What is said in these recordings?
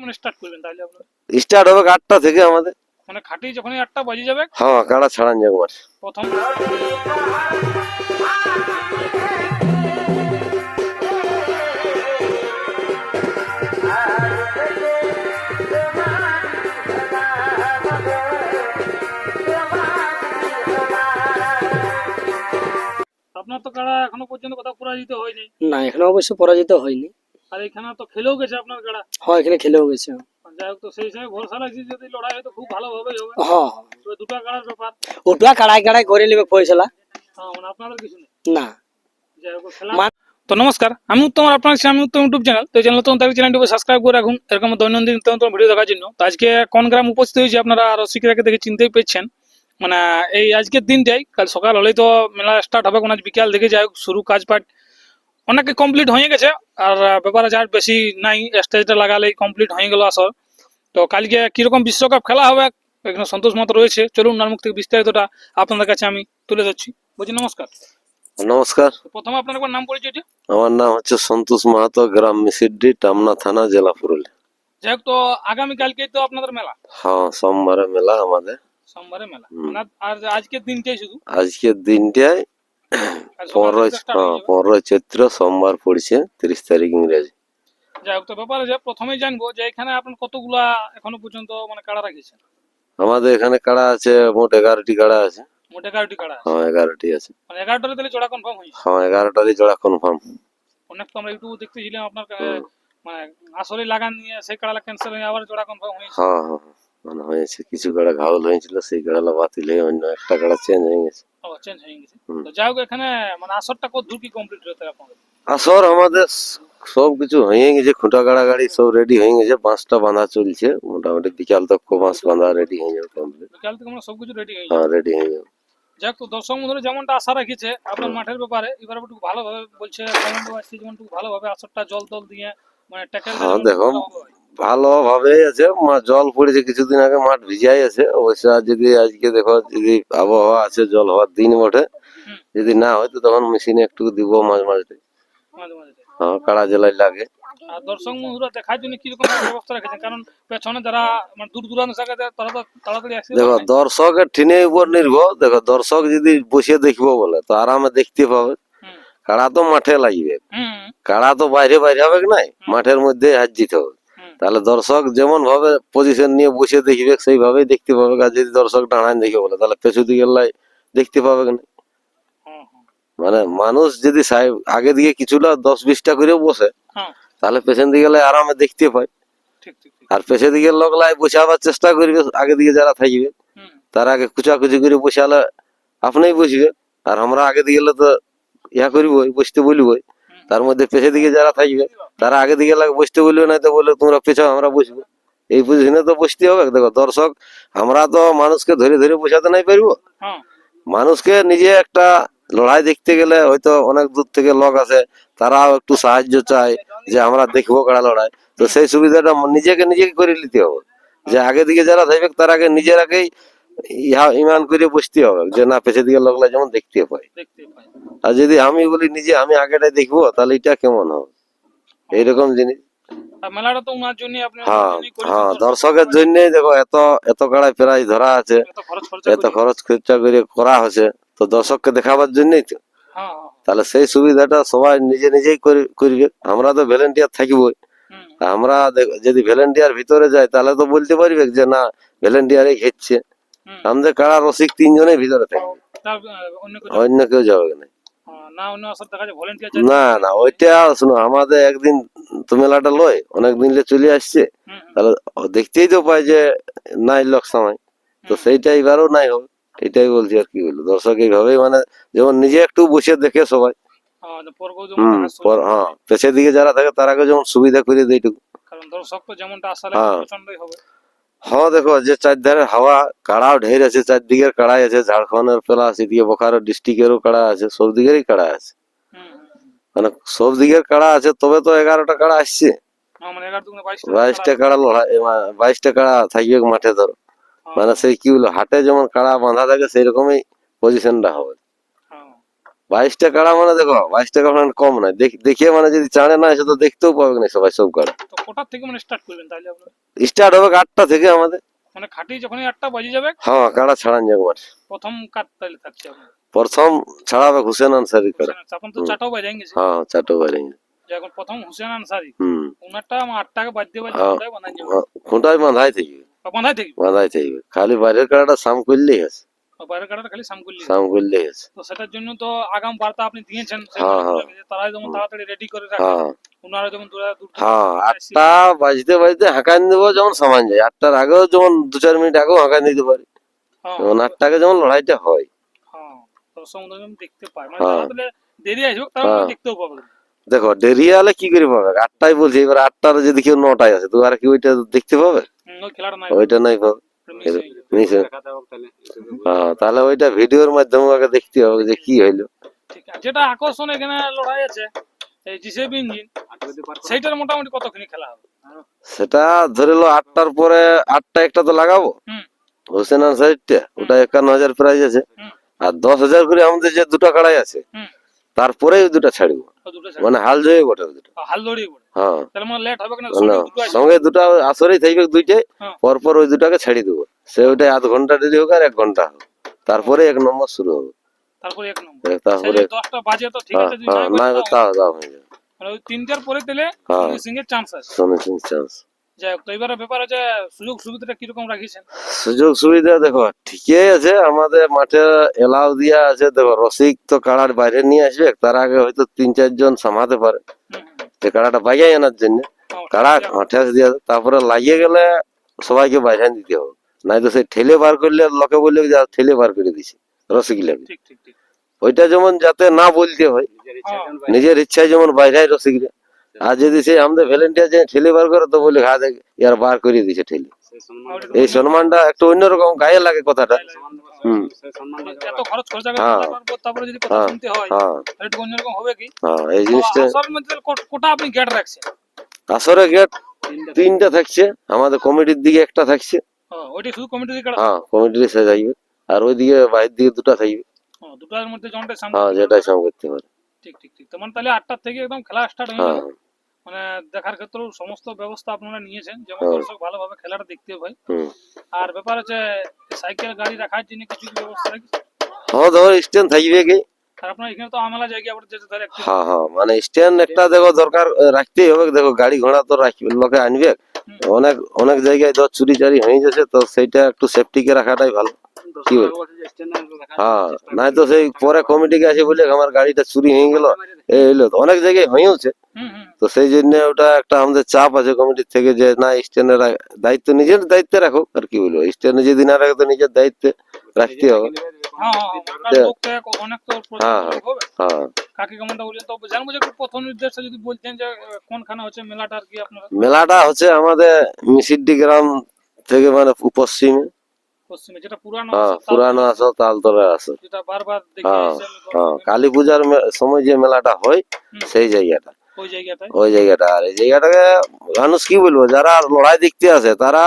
মানে স্টার্ট করবেন তাহলে আপনারা? স্টার্ট হবে 8টা থেকে আমাদের, মানে খাটি যখনই 8টা বাজে যাবে হ্যাঁ কাড়া ছাড়ান যাবে মাঠ। প্রথম আপনার তো কাড়া এখনো পর্যন্ত কোথাও পরাজিত হয়নি, না এখনো অবশ্য পরাজিত হয়নি। আর এখানে তো খেলেও গেছে আপনার কাড়া। হ্যাঁ এখানে খেলেও গেছে। যাই হোক, তো সেই হিসাবে ভরসা রাখছি যদি লড়াই হয় তো খুব ভালোভাবেই হবে। হ্যাঁ তবে দুটো কাড়ার ব্যাপার, ওটা কাড়াই কাড়াই করে নেবে ফয়সলা। হ্যাঁ মানে আপনাদের কিছু নেই। না যাই হোক খেলা। তো নমস্কার, আমি উত্তম, আর আপনার আমি উত্তম ইউটিউব চ্যানেল। তো চ্যানেল তো চ্যানেলটিকে সাবস্ক্রাইব করে রাখুন এরকম দৈনন্দিন ভিডিও দেখার জন্য। তো আজকে কোন গ্রাম উপস্থিত হয়েছে আপনারা রসিকরাকে দেখে চিনতেই পেরেছেন। মানে এই আজকের দিনটাই, কাল সকাল হলেই তো মেলা স্টার্ট হবে, কোন আজ বিকাল থেকে যাই হোক শুরু কাজ পাট অনেকে কমপ্লিট হয়ে গেছে। আর ব্যাপারে যার বেশি নাই, স্টেজটা লাগালেই কমপ্লিট হয়ে গেল আসর। তো কালকে কিরকম বিশ্বকাপ খেলা হবে এখানে সন্তোষ মত রয়েছে, চলুন ওনার মুখ থেকে বিস্তারিতটা আপনাদের কাছে আমি তুলে ধরছি। বলছি নমস্কার। নমস্কার, প্রথমে আপনার একবার নাম পরিচয়টা। আমার নাম হচ্ছে সন্তোষ মাহাতো, গ্রাম মিসিড্ডি, টামনা থানা, জেলা পুরুলিয়া। যাই হোক, তো আগামীকালকে তো আপনাদের মেলা। হ্যাঁ সোমবারে মেলা আমাদের। সোমবারে মেলা আর আজকের দিনটাই শুধু। আজকের দিনটায় 15 চৈত্র সোমবার পড়ছে, 30 তারিখ ইংরেজি। যাই হোক, তো ব্যাপারে যে প্রথমেই জানবো যে এখানে আপনার কতগুলা এখনো পর্যন্ত মানে কাড়া রাখিয়েছেন। আমাদের এখানে কাড়া আছে মোট 11টি কাড়া আছে। মোট 11টি কাড়া আছে। হ্যাঁ 11টি আছে। মানে 11টারে তাহলে জোড়া কনফার্ম হয়েছে। হ্যাঁ 11টারই জোড়া কনফার্ম। অনেক তো আমরা ইউটিউবে দেখতেছিলাম আপনার মানে আসলে লাগান নিয়ে সেই কাড়া ক্যান্সেল হয়ে আবার জোড়া কনফার্ম হয়েছে। হ্যাঁ হ্যাঁ মানে হয়েছে, কিছু কাড়া ঘাউল হয়েছিল, সেই কাড়ালা বাতিল হয়ে অন্য একটা কাড়া চেঞ্জ হয়ে গেছে। ও চেঞ্জ হয়ে গেছে। তো যাই হোক, এখানে মানে আসরটা কত দূর কি কমপ্লিট হতে আপনাদের? আসর আমাদের সব কিছু হয়ে গেছে, খুঁটা গাড়া গাড়ি সব রেডি হয়ে গেছে, বাঁশটা বাঁধা চলছে, মোটামুটি বিকাল তক বাঁশ বাঁধা রেডি হয়ে যাবে কমপ্লিট। বিকাল থেকে আমরা সবকিছু রেডি হয়ে হ্যাঁ যাবে। রেডি হয়ে যাবে। যাক, তো দর্শক বন্ধুরা যেমনটা আশা রেখেছে আপনার মাঠের ব্যাপারে, এবার একটু ভালোভাবে বলছে কমেন্টও আসছে যেমনটু ভালোভাবে আসরটা জল টল দিয়ে মানে ট্যাকেল। হ্যাঁ দেখো ভালোভাবে আছে, জল পড়েছে কিছুদিন আগে, মাঠ ভিজাই আছে অবশ্য। যদি আজকে দেখো যদি আবহাওয়া আছে, জল হওয়ার দিন বটে, যদি না হয় তো তখন মেশিনে একটু দিব মাঝে মাঝে। হ্যাঁ কাড়া জেলায় লাগে। আর দর্শক বন্ধুরা দেখার জন্য কিরকম ব্যবস্থা রেখেছেন, কারণ পেছনে যারা মানে দূর দূরান্ত জায়গা তারা তো তাড়াতাড়ি আসে। দেখো দর্শকের ঠিনের উপর নির্ভর। দেখো দর্শক যদি বসে দেখবো বলে তো আরামে দেখতে পাবে। কাড়া তো মাঠে লাগবে, কাড়া তো বাইরে বাইরে হবে নাই, মাঠের মধ্যে হাত দিতে হবে। তাহলে দর্শক যেমন ভাবে পজিশন নিয়ে বসে দেখবে সেইভাবেই দেখতে পাবে। আর যদি দর্শক দাঁড়ান দেখে বলে তাহলে পেছু দিকে দেখতে পাবে না। মানে মানুষ যদি আগে দিকে কিছুটা 10-20টা করে বসে তাহলে পেছন দিকে আরামে দেখতে পায়। আর পেছন দিকে লোক বসাবার চেষ্টা করবে, আগে দিকে যারা থাকবে তারা আগে কুচাকুচি করে বসালে আপনি বসবে। আর আমরা আগে দিকে তো ইয়া করবই, বসতে বলবই। তার মধ্যে পেছন দিকে যারা থাকবে তারা আগে দিকে বসতে বলবে, না তো বলে তোমরা পেছাও আমরা বসবো। এই পজিশনে তো বসতে হবে। দেখো দর্শক আমরা তো মানুষকে ধরে ধরে বসাতে নাই পারবো। মানুষকে নিজে একটা লড়াই দেখতে গেলে হয়তো অনেক দূর থেকে লোক আসে, তারাও একটু সাহায্য চায় যে আমরা দেখবো কাড়া লড়াই। তো সেই সুবিধাটা নিজেকে করে নিতে হবে, যে আগে দিকে যারা থাকবে তার আগে নিজের আগেই ইমান করে বসতে হবে যে না পেছনের দিকে লোকলা যেমন দেখতে পাই। আর যদি আমি বলি নিজে আমি আগেটাই দেখবো তাহলে এটা কেমন হবে, এইরকম জিনিস। হ্যাঁ হ্যাঁ দর্শকের জন্য দেখো এত এত কাড়াই প্রাইজ ধরা আছে, এত খরচ খরচা করে করা হয়েছে, তো দর্শককে দেখাবার জন্যই তো। তাহলে সেই সুবিধাটা সবাই নিজে নিজেই করবে। আমরা তো ভলেন্টিয়ার থাকবই। আমরা যদি ভলেন্টিয়ার ভিতরে যাই তাহলে তো বলতে পারবে যে না ভলেন্টিয়ারই ঘেরছে। আমাদের কাড়া রসিক 3 জনের ভিতরে থাকবে, অন্য কেউ যাবে না। না না ওইটা শোনো, আমাদের একদিন তো মেলাটা লয় অনেকদিন চলে আসছে, তাহলে দেখতেই তো পাই যে নাই লোক সময়, তো সেইটা এবারও নাই হবে। এটাই বলছি আর কি বলবো, দর্শক এইভাবেই মানে যেমন নিজে একটু বসে দেখে সবাই। হ্যাঁ পেছের দিকে যারা থাকে তারাকে যেমন সুবিধা করে দেয় এইটুকু। হ্যাঁ দেখো যে চারধারে হাওয়া, কাড়াও ঢের আছে, চারদিকের কাড়াই আছে, ঝাড়খণ্ডের প্লাস এদিকে বোকারো ডিস্ট্রিক্টেরও কাড়া আছে, সব দিকেরই কাড়া আছে। মানে সব দিকের কাড়া আছে, তবে তো 11টা কাড়া আসছে। 22টা কাড়া লড়াই, 22টা কাড়া থাকবে মাঠে। ধরো মানে সেই কি বলবো, হাটে যেমন কাড়া বাঁধা থাকে সেই রকমই পজিশনটা হবে। 22টা কাড়া মানে দেখো 22টা কাড়া মানে কম নয়, দেখিয়ে মানে যদি চাঁড়ে না এসে তো দেখতেও পাবে না সবাই সব কাড়া। তো কোটার থেকে মানে স্টার্ট করবেন তাহলে আপনারা? স্টার্ট হবে 8টা থেকে আমাদের। মানে খাটি যখনই 8টা বাজে যাবে হ্যাঁ কাড়া ছাড়ান যাবে মাঠে। প্রথম কাট তাহলে থাকছে আপনার প্রথম ছাড়াবে হুসেন আনসারি কাড়া। হুসেন, এখন তো 4টাও বাজে গেছে। হ্যাঁ 4টা বাইরে। যে এখন প্রথম হুসেন আনসারি হুম। ওনারটা 8টাকে বাজতে হ্যাঁ। ওটাই বানাই যাবে। খুঁটাই বাঁধাই থাকবে। বাঁধাই থেকে বাঁধাই থাকবে, খালি বাইরের কাড়াটা সাম করলেই আছে। বাইরের কাটাটা খালি সাম করলি। সাম করলেই আছে। তো সেটার জন্য তো আগাম বার্তা আপনি দিয়েছেন সেই হ্যাঁ, মানুষগুলোকে যে তারাই যেমন তাড়াতাড়ি রেডি করে রাখে। হ্যাঁ ওনারা যেমন দূর হ্যাঁ 8টা বাজতে বাজতে হাঁকান দেবো যখন সামান যায়, 8টার আগেও যেমন 2-4 মিনিট আগেও হাঁকান দিতে পারি, যেমন 8টাকে যেমন লড়াইটা হয়। হ্যাঁ দর্শক বন্ধুরা যেমন দেখতে পায়, মানে হ্যাঁ। যারা তাহলে দেরি আসবে তারা হ্যাঁ। দেখতেও পাবে। দেখো দেরি হলে কি করে পাবে, 8টায় বলছি, এবার 8টার যদি কেউ 9টায় আছে তো আর কি ওইটা দেখতে পাবে? ওই খেলাটা নাই, ওইটা নাই পাবে। মিস হয়ে যাবে। মিস হয়ে- হ্যাঁ তাহলে ওইটা ভিডিওর মাধ্যমে আগে দেখতে হবে যে কি হইলো। ঠিক আছে, যেটা আকর্ষণ এখানে লড়াই আছে এই জিসেবি ইঞ্জিন, সেইটার মোটামুটি কতখানি খেলা হবে? সেটা ধরে লো 8টার পরে 8টা একটা তো লাগাবো হুম হোসেন আনসারিটা, ওটা 51,000 প্রাইজ আছে। হুম আর 10,000 করে আমাদের যে দুটো কাড়াই আছে হুম তারপরে ওই দুটো ছাড়বো, ও দুটো মানে হাল জয়ে বটে ওই দুটো। হাল দড়িয়ে পড়ে হ্যাঁ তাহলে মানে লেট হবে কিনা? না, সঙ্গে দুটো আসবে। সঙ্গে দুটো আসরেই থাকবে দুইটাই, হ্যাঁ। পরপর ওই দুটাকে ছাড়ি দেবো। সে ওইটাই আধ ঘন্টা দেরি হোক আর 1 ঘন্টা হোক, তারপরে 1 নম্বর শুরু হবে। তারপরে 1 নম্বর। তারপরে 10টা বাজে তো ঠিক হ্যাঁ আছে, যদি হ্যাঁ নাই না বাজে তাও তাও তাও হয়ে যাবে। মানে ওই 3টার পরে দিলে হ্যাঁ। সুনীল সিং এর চান্স আছে। সোনেসিং চান্স। যাই হোক, তো এবারে ব্যাপার আছে সুযোগ সুবিধাটা কিরকম রাখিছেন? সুযোগ সুবিধা দেখো ঠিকই আছে, আমাদের মাঠে এলাও দিয়া আছে। দেখো রসিক তো কাড়ার বাইরে নিয়ে আসবে, তার আগে হয়তো 3-4 জন সামাতে পারে হুম, হুম। যে কাড়াটা বাজাই আনার জন্য। হ্যাঁ, কাড়া ঠেস দিয়ে তারপরে লাগিয়ে গেলে সবাইকে বাইরে দিতে হবে, নাই তো সেই ঠেলে বার করলে লোকে বললে যে ঠেলে বার করে দিছি রসিক লাগে। ঠিক ঠিক ঠিক। ওইটা যেমন যাতে না বলতে হয়, হ্যাঁ, নিজের ইচ্ছায় যেমন বাইরে রসিকরা। আর যদি সে আমাদের ভলেন্টিয়ার যে ঠেলে বার করে তো বলে ঘা দেখ ইয়ার বার করে দিছে ঠেলে, এই সম্মানটা একটু অন্যরকম গায়ে লাগে কথাটা। হুম। এত খরচ খরচা করে হ্যাঁ। করার পর তারপরে যদি কথা হ্যাঁ। শুনতে হয় হ্যাঁ তাহলে একটু অন্যরকম হবে কি? হ্যাঁ এই তো জিনিসটা। আসরের মধ্যে কোটা আপনি গেট রাখছেন? আসরে গেট 3টা থাকছে, আমাদের কমিটির দিকে একটা থাকছে। ওইটা শুধু কমিটি থেকে কাটা? হ্যাঁ কমিটির সে যাইবে, আর ওইদিকে বাইরের দিকে 2টা থাকবে। দুটার মধ্যে জনটা সামনে। হ্যাঁ যেটাই সাম করতে পারে। ঠিক ঠিক ঠিক। তো মানে তাহলে 8টার থেকে একদম খেলা স্টার্ট হয়ে হ্যাঁ যাবে। মানে দেখার ক্ষেত্রেও সমস্ত ব্যবস্থা আপনারা নিয়েছেন যেমন হ্যাঁ। দর্শক ভালোভাবে খেলাটা দেখতে পায়। হুম। আর ব্যাপার হচ্ছে সাইকেল গাড়ি রাখার জন্য কিছু কি ব্যবস্থা রাখি? হ্যাঁ ধর স্ট্যান্ড থাকবে কি। আর আপনার এখানে তো আমলা জায়গা আবার যেতে ধরে একটু। হ্যাঁ হ্যাঁ মানে স্ট্যান্ড একটা দেখো দরকার রাখতেই হবে। দেখো গাড়ি ঘোড়া তো রাখবে, লোকে আনবে। অনেক অনেক জায়গায় ধর চুরি চারি হয়ে যাচ্ছে, তো সেইটা একটু সেফটিকে রাখাটাই ভালো। কি বল? হ্যাঁ নাই তো সেই পরে কমিটিকে আছে বলে আমার গাড়িটা চুরি হয়ে গেল এই হইলো, তো অনেক জায়গায় হয়েছে। হুম হুম। তো সেই জন্য ওটা একটা আমাদের চাপ আছে কমিটির থেকে যে না স্ট্যান্ডের দায়িত্ব নিজের দায়িত্বে রাখো। আর কি বলবো, স্ট্যান্ডে যদি না রাখে তো নিজের দায়িত্বে রাখতে হবে। হ্যাঁ হ্যাঁ হ্যাঁ, হ্যাঁ। লোক তো অনেক তো হ্যাঁ। লোক হবে। হ্যাঁ কাকে কেমনটা বললেন তো জানবো যে একটু প্রথম নির্দেশ যদি বলতেন যে কোনখানে হচ্ছে মেলাটা আর কি আপনারা? মেলাটা হচ্ছে আমাদের মিসিড্ডি গ্রাম থেকে, মানে পশ্চিমে। পশ্চিমে যেটা পুরানো হ্যাঁ আছে, পুরানো আসো তালতলা আসো। যেটা বারবার দেখে হ্যাঁ এসে হ্যাঁ কালী পূজার সময় যে মেলাটা হয় সেই জায়গাটা, ওই জায়গাটায়। ওই জায়গাটা। আর এই জায়গাটাকে মানুষ কি বলবো, যারা লড়াই দেখতে আসে তারা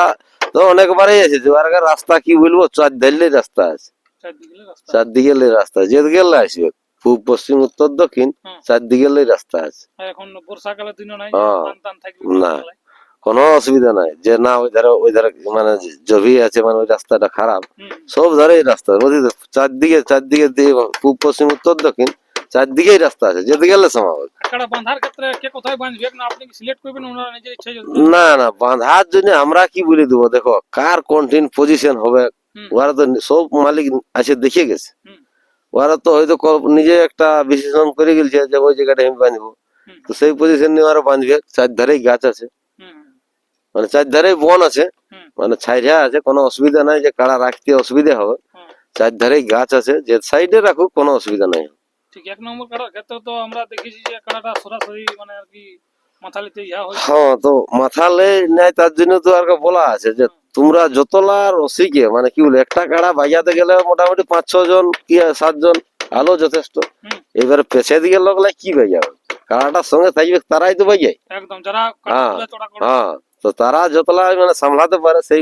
তো অনেকবারই এসেছে। আর রাস্তা কি বলবো, চারদিকে রাস্তা আছে, চারদিকে রাস্তা। চারদিকে রাস্তা যেদিকে আসবে পূব পশ্চিম উত্তর দক্ষিণ হুম। চারদিকে রাস্তা আছে। আর এখন বর্ষাকালের দিনও নাই, হ্যাঁ। টান টান থাকবে না। মেলায়। কোনো অসুবিধা নাই যে না ওই ধারে মানে জমি আছে, মানে ওই রাস্তাটা খারাপ। হুম। সব ধারে রাস্তা বুঝলি, চারদিকে দিয়ে পূব পশ্চিম উত্তর দক্ষিণ চারদিকেই রাস্তা আছে, যেতে গেলে সমাবেশ। আঁকড়া বাঁধার ক্ষেত্রে কে কোথায় বাঁধবে না আপনি কি সিলেক্ট করবেন ওনারা নিজের ইচ্ছায় যদি? না না বাঁধার জন্য আমরা কি বলে দেবো, দেখো কার কঠিন পজিশন হবে হুম। ওরা তো সব মালিক আছে দেখে গেছে। হুম। ওরা তো হয়তো নিজে একটা বিশ্লেষণ করে গেছে যে ওই জায়গাটা আমি বাঁধবো। হুম। তো সেই পজিশন নিয়ে ওরা বাঁধবে। চারধারেই গাছ আছে, হুম হুম, মানে চারধারেই বন আছে, হুম। মানে ছাইরা আছে, কোনো অসুবিধা নাই যে কাড়া রাখতে অসুবিধা হবে। হুম। চারধারেই গাছ আছে, যে সাইডে রাখুক কোনো অসুবিধা নাই। ঠিক 1 নম্বর কাটার ক্ষেত্রে তো আমরা দেখেছি যে কাটাটা সরাসরি মানে আর কি মাথালিতে ইয়া হয়। হ্যাঁ তো মাথালে নাই, তার জন্য তো আর বলা আছে যে তোমরা যতলা রসিকে, মানে কি বলে একটা কাড়া বাজাতে গেলে মোটামুটি 5-6 জন কি 7 জন আলো যথেষ্ট। হুম। এবারে পেছে দিকে লোকলা কি বাজাবে, কাড়াটার সঙ্গে থাকবে তারাই তো বাজায়। একদম যারা হ্যাঁ। কাটা চড়া করে। হ্যাঁ তো তারা যতলা মানে সামলাতে পারে সেই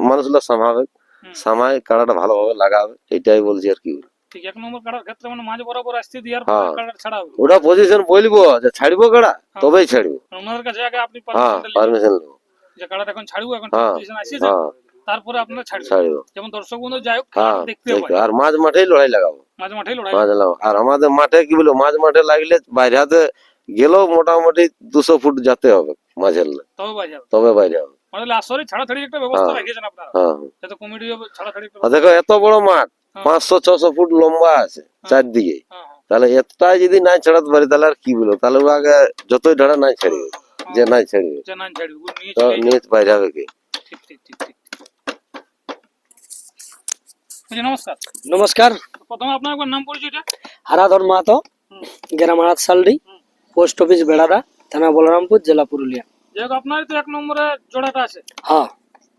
মানুষগুলো সামলাবে, হুম। সামায় কাড়াটা ভালোভাবে লাগাবে, এটাই বলছি আর কি। ঠিক 1 নম্বর কাড়ার ক্ষেত্রে মানে মাঝ বরাবর আসতে দিয়ার হ্যাঁ। পরে কাড়া ছাড়া হবে। ওটা পজিশন বলবো যে ছাড়বো কাড়া তবেই ছাড়বো। ওনাদের কাছে আগে আপনি হ্যাঁ পারমিশনটা নেবেন পারমিশন নেবো। যে কাড়াটা এখন ছাড়বো, এখন হ্যাঁ পজিশন আসিয়েছে, হ্যাঁ তারপরে আপনারা ছাড়বেন। ছাড়বো। যেমন দর্শক বন্ধু যাই হোক হ্যাঁ খেলাটা দেখতে ঠিক। পায়, আর মাঝ মাঠেই লড়াই লাগাবো। মাঝ মাঠেই লড়াই মাঝ লাগাবো। আর আমাদের মাঠে কি বলবো, মাঝ মাঠে লাগলে বাইরে হাতে গেলেও মোটামুটি 200 ফুট যেতে হবে মাঝের লে, তবে বাজাবে। তবে বাইরে হবে। মানে আসরে ছাড়াছাড়ি একটা ব্যবস্থা হ্যাঁ। রাখিয়েছেন আপনারা, হ্যাঁ যাতে কমিটি ছাড়াছাড়ি একটা আর দেখো এত বড় মাঠ, হ্যাঁ। 500-600 ফুট লম্বা আছে চারদিকে, হ্যাঁ, হ্যাঁ, তাহলে এতটাই যদি নাই ছাড়াতে পারি তাহলে আর কি বলবো, তাহলে ও আগে যতই ঢাড়া নাই ছাড়িবে, যে নাই ছাড়িবে যে না ছাড়বি ও নিয়ে তো চলে নিয়ে বাইরে হবে কি। ঠিক ঠিক ঠিক ঠিক। জি, নমস্কার। নমস্কার। প্রথমে আপনার একবার নাম পরিচয়টা। হারাধর মাহাতো, হুম। গ্রাম হারাত সালডি, পোস্ট অফিস বেড়াদা, থানা বলরামপুর, জেলা পুরুলিয়া। যাই হোক আপনার তো 1 নম্বরে জোড়াটা আছে, হ্যাঁ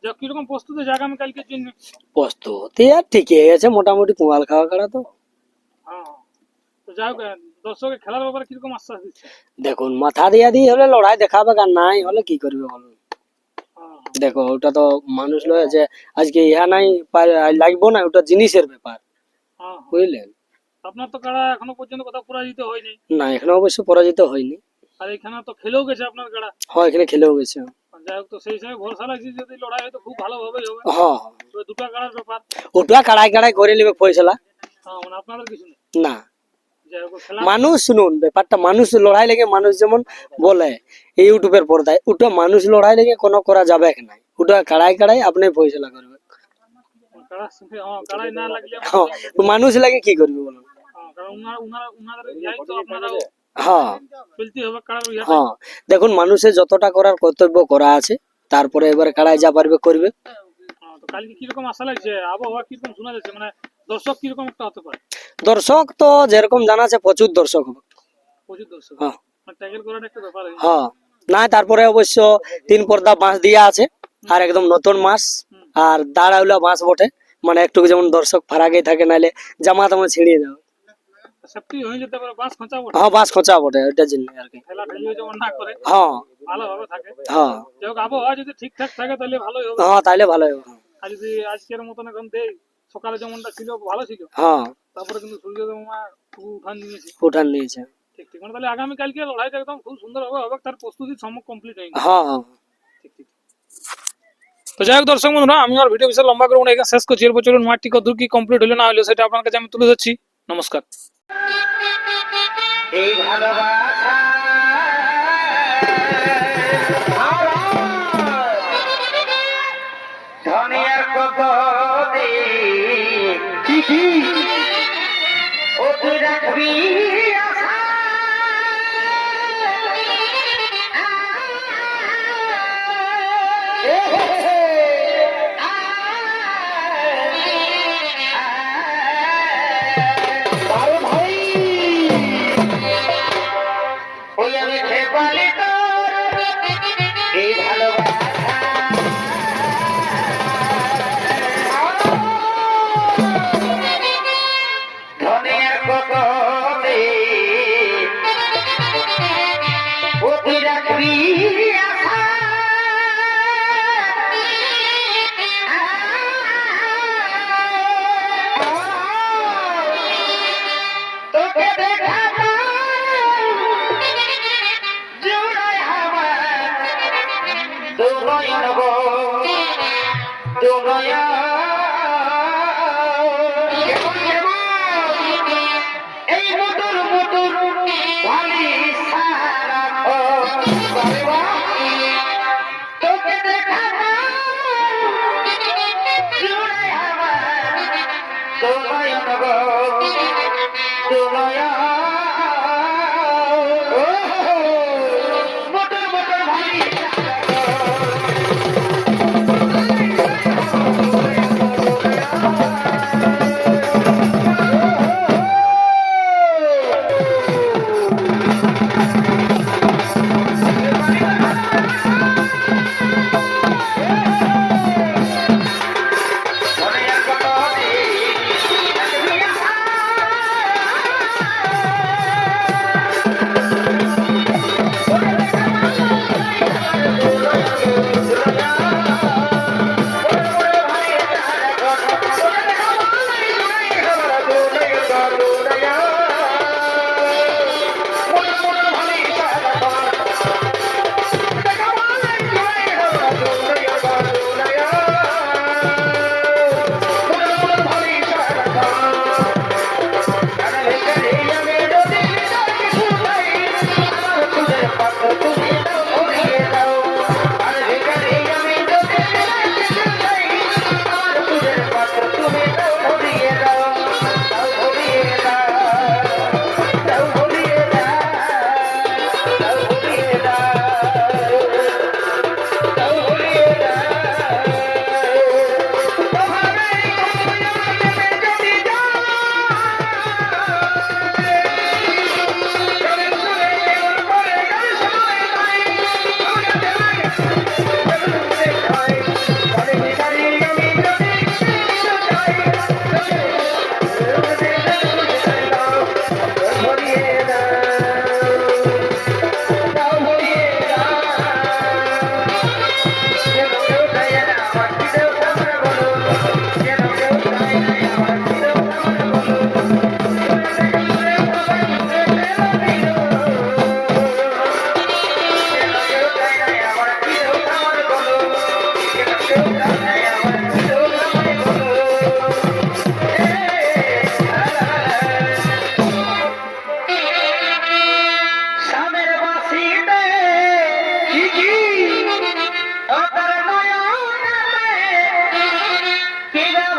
যে কিরকম প্রস্তুতি আছে আগামীকালকের জন্য? প্রস্তুতি আর ঠিকই আছে, মোটামুটি কুয়াল খাওয়া কাড়া তো। হ্যাঁ, তো যাই হোক দর্শকের খেলার ব্যাপারে কিরকম আশ্বাস দিচ্ছে? দেখুন মাথা দিয়া দিয়ে হলে লড়াই দেখাবে, আর নাই হলে কি করবে বলুন। হ্যাঁ, দেখো ওটা তো মানুষ লয় যে আজকে ইহা নাই লাগবো না, ওটা জিনিসের ব্যাপার, হ্যাঁ। বুঝলেন। আপনার তো কাড়া এখনো পর্যন্ত কোথাও পরাজিত হয়নি, না এখনো অবশ্য পরাজিত হয়নি। আর এখানে তো খেলেও গেছে আপনার কাড়া। হ্যাঁ এখানে খেলেও গেছে। যাই হোক তো সেই হিসাবে ভরসা লাগছে যদি লড়াই হয় তো খুব ভালোভাবেই হবে। হ্যাঁ তবে দুটা কাড়ার ব্যাপার। ওটা কাড়াই কাড়াই করে নেবে ফয়সলা। হ্যাঁ, মানে আপনাদের কিছু নেই। না যাই হোক খেলা মানুষ শুনুন ব্যাপারটা, মানুষ লড়াই লেগে মানুষ যেমন বলে এই ইউটিউবের পর্দায়, ওটা মানুষ লড়াই লেগে কোনো করা যাবে না, ওটা কাড়াই কাড়াই আপনি ফয়সলা করবে। কাড়া কাড়াই না লাগলে হ্যাঁ মানুষ লাগে কি করবে বলুন। কারণ উনাদের ইয়াই তো আপনারাও হ্যাঁ চলতে হবে কাড়ার ইয়াতে। হ্যাঁ দেখুন মানুষের যতটা করার কর্তব্য করা আছে, তারপরে এবার কাড়াই যা পারবে করবে। তো কালকে কিরকম আশা লাগছে, আবহাওয়া কিরকম শোনা যাচ্ছে, মানে দর্শক কিরকম একটা হতে পারে? দর্শক তো যেরকম জানা আছে প্রচুর দর্শক হবে। প্রচুর দর্শক, হ্যাঁ মানে ট্যাগেল করার একটা ব্যাপার আছে। হ্যাঁ না তারপরে অবশ্য 3 পর্দা বাঁশ দিয়া আছে, আর একদম নতুন মাছ, আর দাঁড়াউলা বাঁশ বটে, মানে একটু যেমন দর্শক ফারাকে থাকে, নাহলে জামা তেমন ছিঁড়িয়ে যাবে। সেফটি হয়ে যেতে পারে, বাস খোঁচা বটে, হ্যাঁ বাঁশ খোঁচা বটে, ওইটার জন্য আর কি। ঠেলা ঠেলি যেমন না করে হ্যাঁ ভালোভাবে থাকে। হ্যাঁ যাই হোক আবহাওয়া যদি ঠিকঠাক থাকে তাহলে ভালোই হবে। হ্যাঁ তাইলে ভালো হবে। আর যদি আজকের মতন এখন দেই, সকালে যেমনটা ছিল ভালো ছিল, হ্যাঁ তারপরে কিন্তু সূর্য মামা খুব উঠান নিয়েছে। উঠান নিয়েছে। ঠিক ঠিক, মানে তাহলে আগামীকালকে লড়াইটা একদম খুব সুন্দর হবে, তার প্রস্তুতি সম্পূর্ণ কমপ্লিট হয়নি। হ্যাঁ হ্যাঁ ঠিক ঠিক। তো যাই হোক দর্শক বন্ধুরা, আমি আর ভিডিও বিশাল লম্বা করে এখানে শেষ করছি। এরপর চলুন মাঠটি কত কি কমপ্লিট হলো না হলো সেটা আপনার কাছে আমি তুলে ধরছি। নমস্কার। এই ভালোবাসা ধনিয়ার কত অতি রাখবি আশা। আরে ভাই ওই আমি খেপালি তোর এই ভালোবাসা ধনের কত অতি রাখবি আশা। তোকে দেখা জোড়ায় আমার দু নয়ন গো, দু নয়ন